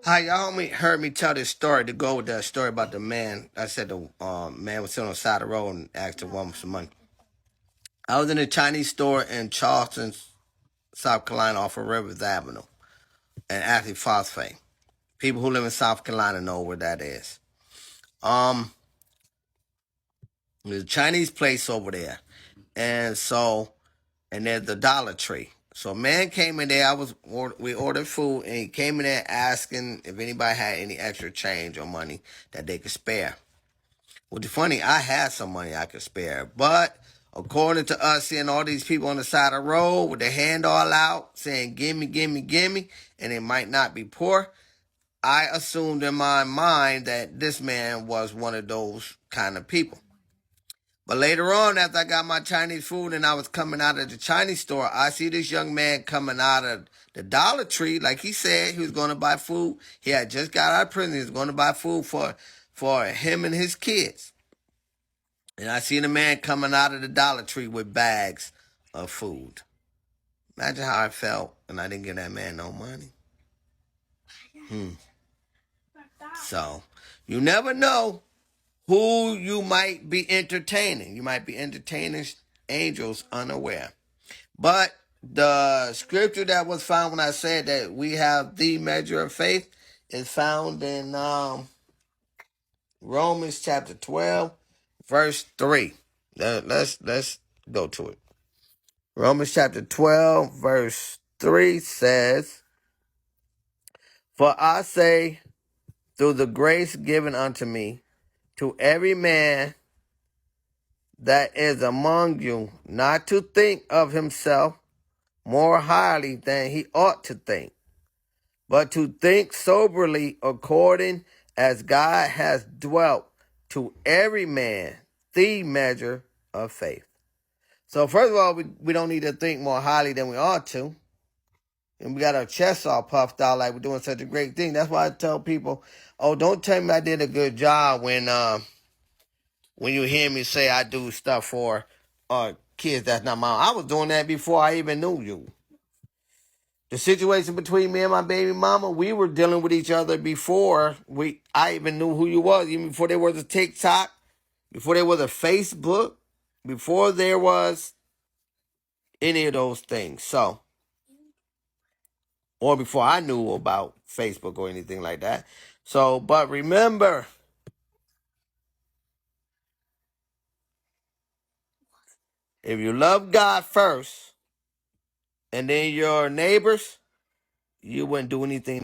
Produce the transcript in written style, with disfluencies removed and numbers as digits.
Hi, y'all heard me tell this story to go with that story about the man. I said the man was sitting on the side of the road and asked the woman for some money. I was in a Chinese store in Charleston, South Carolina, off of Rivers Avenue, and actually Phosphate. People who live in South Carolina know where that is. There's a Chinese place over there, and there's the Dollar Tree. So a man came in there. We ordered food, and he came in there asking if anybody had any extra change or money that they could spare. Well, the funny, I had some money I could spare, but according to us, seeing all these people on the side of the road with their hand all out, saying "Gimme, gimme, gimme," and it might not be poor, I assumed in my mind that this man was one of those kind of people. But later on, after I got my Chinese food and I was coming out of the Chinese store, I see this young man coming out of the Dollar Tree. Like he said, he was going to buy food. He had just got out of prison. He was going to buy food for him and his kids. And I seen a man coming out of the Dollar Tree with bags of food. Imagine how I felt and I didn't give that man no money. So, you never know who you might be entertaining. You might be entertaining angels unaware. But the scripture that was found when I said that we have the measure of faith is found in Romans chapter 12, verse 3. Let's go to it. Romans chapter 12, verse 3 says, "For I say, through the grace given unto me, to every man that is among you, not to think of himself more highly than he ought to think, but to think soberly according as God has dwelt to every man the measure of faith." So first of all, we don't need to think more highly than we ought to. And we got our chests all puffed out like we're doing such a great thing. That's why I tell people, oh, don't tell me I did a good job when you hear me say I do stuff for kids that's not mine. I was doing that before I even knew you. The situation between me and my baby mama, we were dealing with each other before I even knew who you was, even before there was a TikTok, before there was a Facebook, before there was any of those things. So, or before I knew about Facebook or anything like that. So, but remember, if you love God first and then your neighbors, you wouldn't do anything